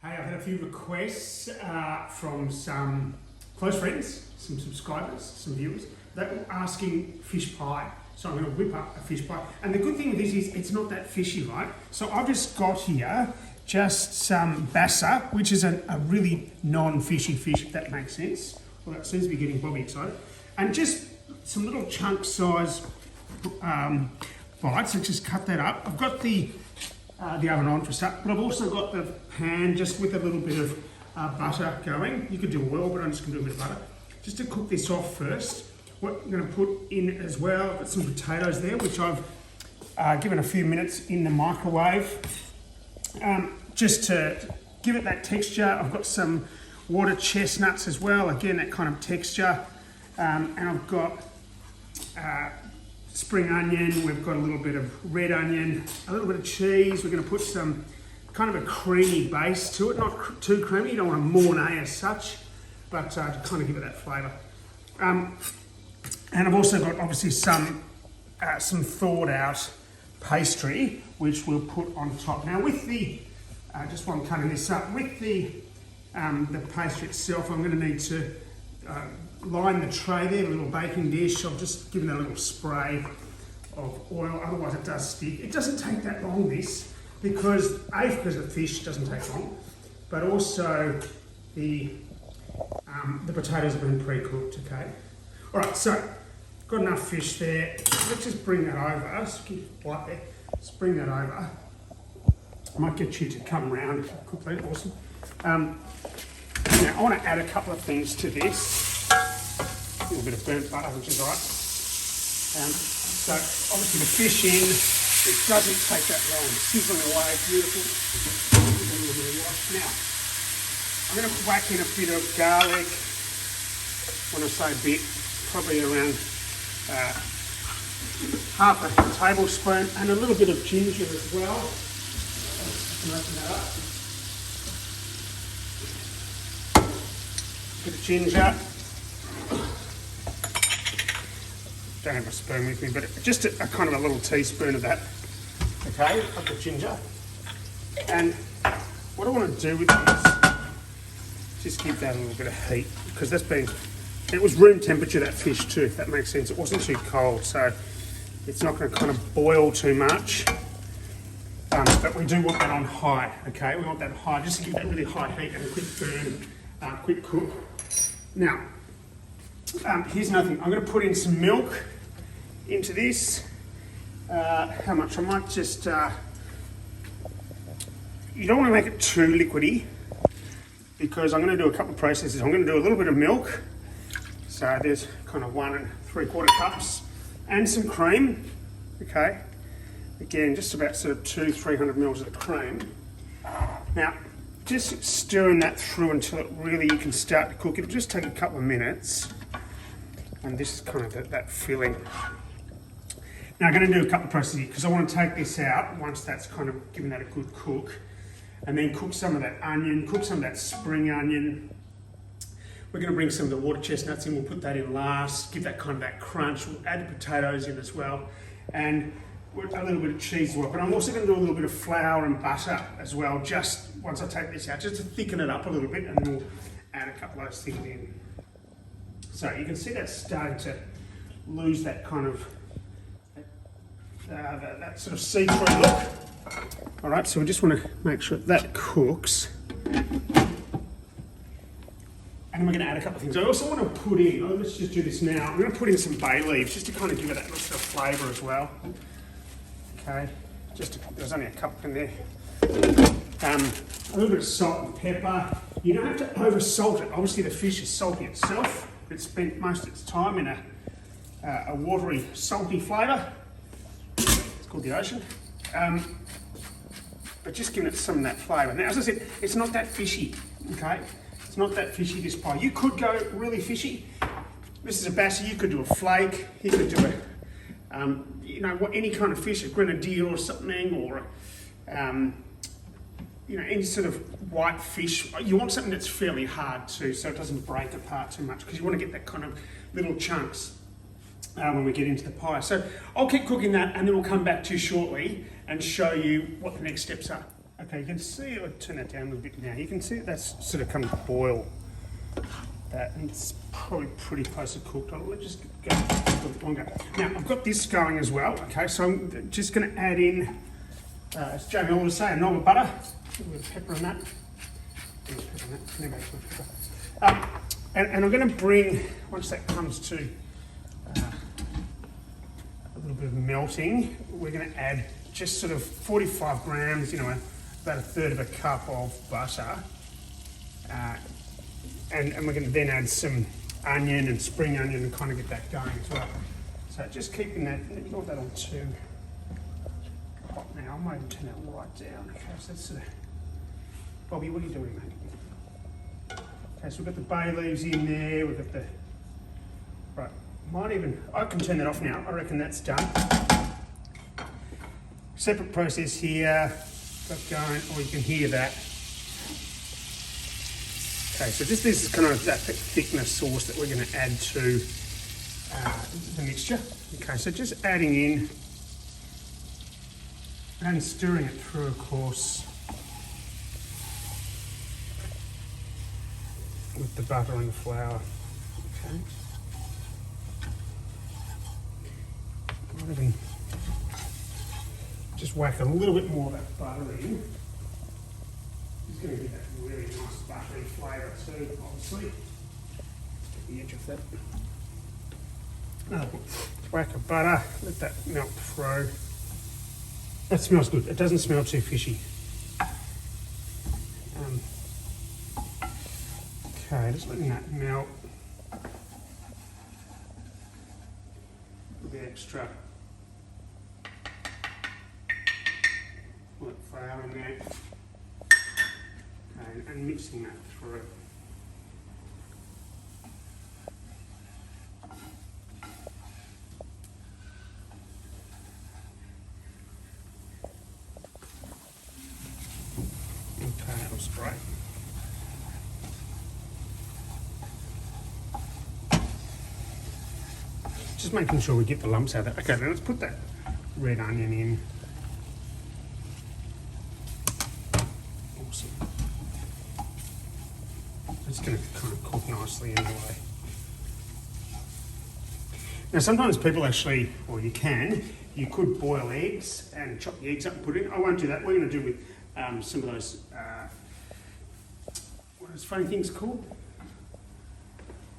Hey, I've had a few requests from some close friends, some subscribers, some viewers, that were asking fish pie. So I'm going to whip up a fish pie. And the good thing with this is it's not that fishy, right? So I've just got here just some bassa, which is a really non-fishy fish, if that makes sense. Well, that seems to be getting Bobby excited. And just some little chunk size bites, so just cut that up. I've got the oven on for a start, but I've also got the pan just with a little bit of butter going. You could do oil, but I'm just going to do a bit of butter. Just to cook this off first, what I'm going to put in as well, I've got some potatoes there, which I've given a few minutes in the microwave. Just to give it that texture, I've got some water chestnuts as well, again, that kind of texture. And I've got spring onion, we've got a little bit of red onion, a little bit of cheese. We're going to put some kind of a creamy base to it, not too creamy, you don't want a mornay as such, but to kind of give it that flavour. And I've also got obviously some thawed out pastry, which we'll put on top. Now with the, just while I'm cutting this up, with the pastry itself, I'm going to need to line the tray there, a little baking dish. I've just given it a little spray of oil, otherwise it does stick. It doesn't take that long, this, because the fish doesn't take long, but also the potatoes have been pre-cooked, okay? All right, so got enough fish there. Let's just bring that over. Just keep it light there. Just bring that over. I might get you to come round if you cook that, awesome. Now I want to add a couple of things to this. A little bit of burnt butter, which is all right. So obviously the fish in, it doesn't take that long. Sizzling away, beautiful. Now, I'm going to whack in a bit of garlic. When I say bit, probably around half a tablespoon, and a little bit of ginger as well. Let's open that up. Bit of ginger. Don't have my spoon with me, but just a kind of a little teaspoon of that. Okay, of the ginger. And what I want to do with this, just give that a little bit of heat, because it was room temperature, that fish too, if that makes sense. It wasn't too cold, so it's not going to kind of boil too much. But we do want that on high, okay? We want that high, just to give that really high heat and a quick burn, quick cook. Now, here's another thing. I'm going to put in some milk into this. How much? I might just... you don't want to make it too liquidy, because I'm going to do a couple of processes. I'm going to do a little bit of milk. So there's kind of 1 3/4 cups, and some cream. Okay. Again, just about sort of 200-300 mils of the cream. Now, just stirring that through until it really, you can start to cook. It'll just take a couple of minutes. And this is kind of that filling. Now I'm going to do a couple of processes, because I want to take this out once that's kind of given that a good cook. And then cook some of that onion, cook some of that spring onion. We're going to bring some of the water chestnuts in, we'll put that in last, give that kind of that crunch. We'll add the potatoes in as well. And a little bit of cheese as well, but I'm also going to do a little bit of flour and butter as well, just once I take this out, just to thicken it up a little bit, and then we'll add a couple of those things in. So you can see that's starting to lose that kind of, that sort of see-through look. All right, so we just want to make sure that cooks. And then we're going to add a couple of things. I also want to put in, let's just do this now, I'm going to put in some bay leaves, just to kind of give it that little sort of flavour as well. Okay, there's only a couple in there. A little bit of salt and pepper. You don't have to over salt it. Obviously the fish is salty itself. It's spent most of its time in a watery, salty flavour. It's called the ocean. But just giving it some of that flavour. Now, as I said, it's not that fishy, okay? It's not that fishy, this pie. You could go really fishy. This is a bassa, you could do a flake, you could do any kind of fish, a grenadier or something, or any sort of white fish. You want something that's fairly hard too, so it doesn't break apart too much, because you want to get that kind of little chunks when we get into the pie. So I'll keep cooking that, and then we'll come back to you shortly and show you what the next steps are. Okay, you can see, I'll turn that down a little bit now. You can see that's sort of come to boil. That, and it's probably pretty close to cooked. Let's just go a little longer. Now, I've got this going as well, okay, so I'm just going to add in, as Jamie always say, a knob of butter. A little bit of pepper on that. And I'm going to bring, once that comes to a little bit of melting, we're going to add just sort of 45 grams, you know, about a third of a cup of butter. And we're going to then add some onion and spring onion and kind of get that going as well. So just keeping that, not that on too hot now. I might even turn that right down. Okay, so that's sort of, Bobby, what are you doing, mate? Okay, so we've got the bay leaves in there, we've got the, right, might even, I can turn that off now. I reckon that's done. Separate process here, got going, or you can hear that. Okay, so this is kind of that thickness sauce that we're going to add to the mixture. Okay, so just adding in and stirring it through, of course, with the butter and the flour. Okay. Might even just whack a little bit more of that butter in. It's going to get that really nice buttery flavour too, obviously. Get the edge of that. Whack of butter, let that melt through. That smells good. It doesn't smell too fishy. Okay, just letting that melt. With the extra flour in there. And mixing that through. Okay, that was great. Just making sure we get the lumps out of that. Okay, then let's put that red onion in. Awesome. It's going to kind of cook nicely anyway. Now sometimes people actually, or you could boil eggs and chop the eggs up and put it in. I won't do that. We're going to do with some of those, what are those funny things called?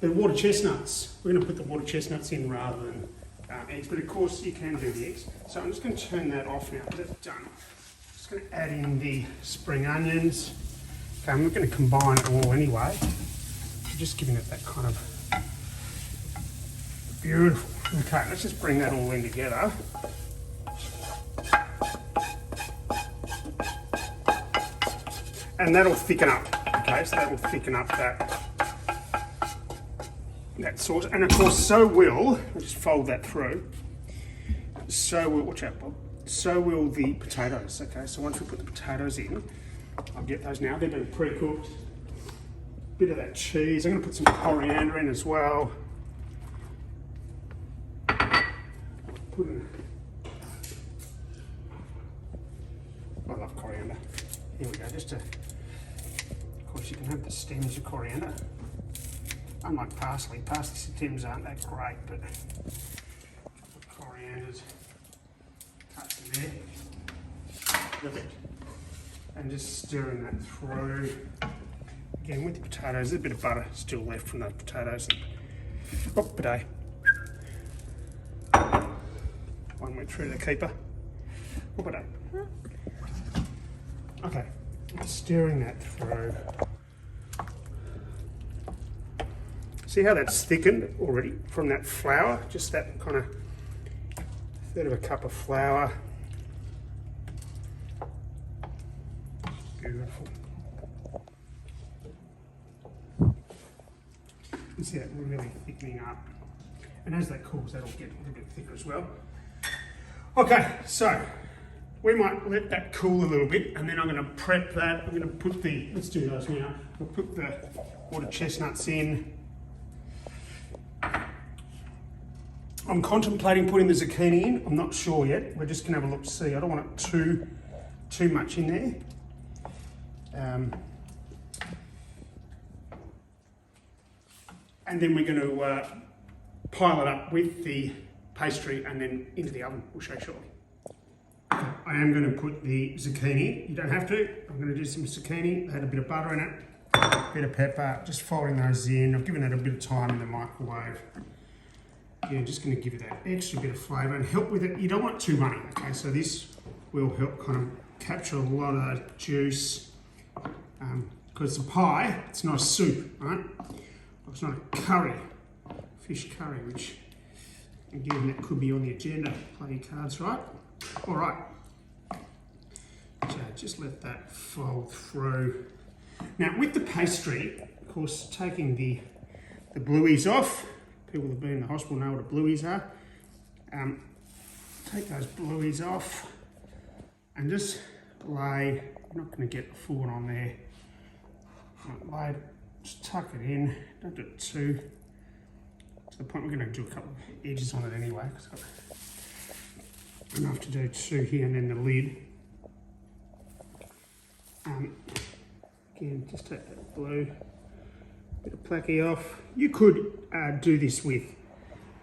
The water chestnuts. We're going to put the water chestnuts in rather than eggs, but of course you can do the eggs. So I'm just going to turn that off now because that's done. Just going to add in the spring onions. Okay, I'm not going to combine it all anyway. Just giving it that kind of beautiful. Okay, let's just bring that all in together. And that'll thicken up. Okay, so that will thicken up that sauce. And of course, so will, I'll just fold that through. So will, watch out, Bob. So will the potatoes. Okay, so once we put the potatoes in, I'll get those now. They've been pre-cooked. Bit of that cheese. I'm going to put some coriander in as well. Put in. I love coriander. Here we go. Just to, of course, you can have the stems of coriander. Unlike parsley. Parsley stems aren't that great, but coriander's cut in there. Perfect. And just stirring that through. Again, with the potatoes, there's a bit of butter still left from those potatoes. Oh, potato. One went through the keeper. Oh, potato. Okay, just stirring that through. See how that's thickened already from that flour? Just that kind of third of a cup of flour. Beautiful. You see that really thickening up. And as that cools, that'll get a little bit thicker as well. Okay, so we might let that cool a little bit, and then I'm going to prep that. I'm going to put the, let's do those now. We'll put the water chestnuts in. I'm contemplating putting the zucchini in. I'm not sure yet. We're just going to have a look to see. I don't want it too much in there. And then we're going to pile it up with the pastry and then into the oven. We'll show you shortly. I am going to put the zucchini. You don't have to. I'm going to do some zucchini. Add a bit of butter in it, a bit of pepper. Just folding those in. I've given it a bit of time in the microwave. Yeah, just going to give it that extra bit of flavour and help with it. You don't want it too runny, okay? So this will help kind of capture a lot of that juice. Because it's a pie, it's not a soup, right? It's not a curry, fish curry, which again, that could be on the agenda. Play your cards, right? All right. So just let that fold through. Now with the pastry, of course, taking the blueies off. People that have been in the hospital know what the blueies are. Take those blueies off and just lay. You're not going to get the full one on there. Lay, just tuck it in. Don't do it too to the point we're going to do a couple of edges on it anyway. Cause I've got enough to do two here and then the lid. Again, just take that blue, bit of placky off. You could do this with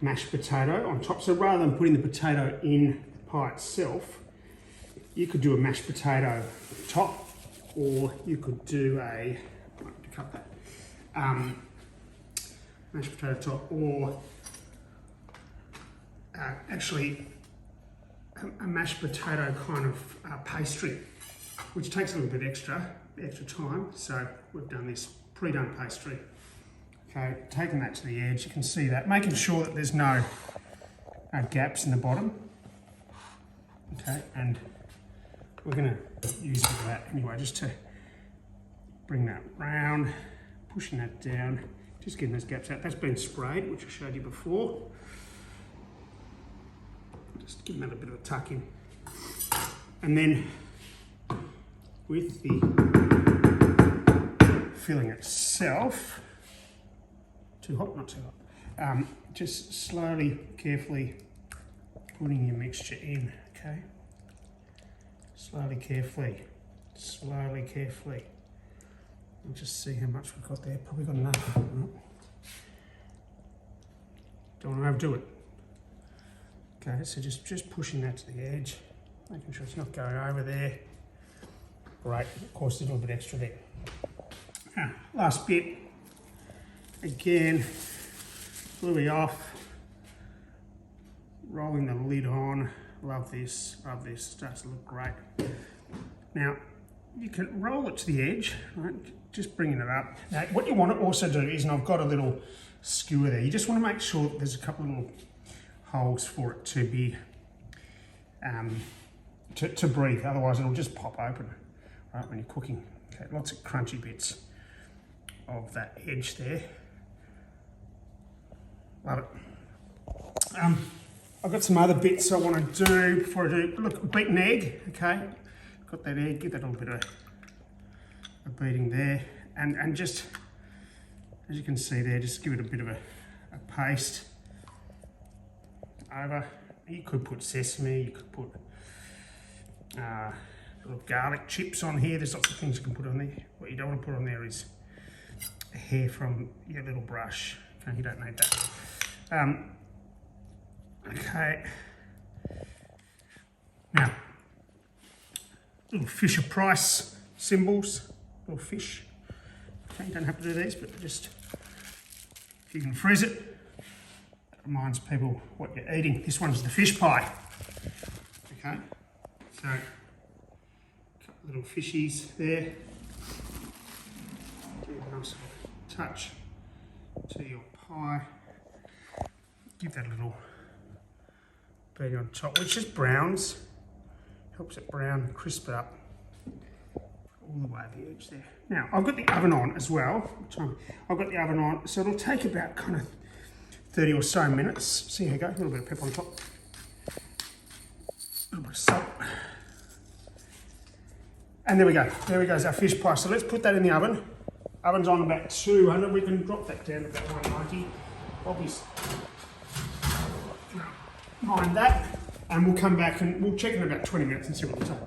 mashed potato on top. So rather than putting the potato in the pie itself, you could do a mashed potato top, or you could do a, I might have to cut that, mashed potato top, or actually a mashed potato kind of pastry, which takes a little bit extra time. So we've done this pre-done pastry. Okay, taking that to the edge, you can see that, making sure that there's no gaps in the bottom. Okay, and we're going to use that anyway, just to bring that round, pushing that down, just getting those gaps out. That's been sprayed, which I showed you before. Just giving that a bit of a tuck in. And then with the filling itself, too hot, not too hot, just slowly, carefully putting your mixture in, okay? Slowly, carefully, slowly, carefully. We'll just see how much we've got there. Probably got enough. Don't want to overdo it. Okay, so just pushing that to the edge, making sure it's not going over there. Great, of course, there's a little bit extra there. Now, last bit. Again, bluey off, rolling the lid on. Love this, starts to look great. Now, you can roll it to the edge, right? Just bringing it up. Now, what you want to also do is, and I've got a little skewer there, you just want to make sure that there's a couple of little holes for it to be, to breathe, otherwise it'll just pop open, right, when you're cooking. Okay, lots of crunchy bits of that edge there. Love it. I've got some other bits I want to do before I do. Look, beaten egg, okay? Got that egg, give that a little bit of a beating there. And just, as you can see there, just give it a bit of a paste over. You could put sesame, you could put little garlic chips on here. There's lots of things you can put on there. What you don't want to put on there is hair from your little brush. Okay, you don't need that. Okay. Now, little Fisher Price symbols, little fish. Okay, you don't have to do these, but just if you can freeze it, it reminds people what you're eating. This one's the fish pie. Okay, so a couple of little fishies there. Give a nice touch to your pie. Give that a little beat on top, which just browns, helps it brown, crisp it up all the way to the edge there. Now, I've got the oven on as well. I've got the oven on, so it'll take about kind of 30 or so minutes. See how you go, a little bit of pepper on top, a little bit of salt. And there we go, there goes our fish pie. So let's put that in the oven. Oven's on about 200, we can drop that down to about 190. Obviously, mind that, and we'll come back and we'll check in about 20 minutes and see what we take.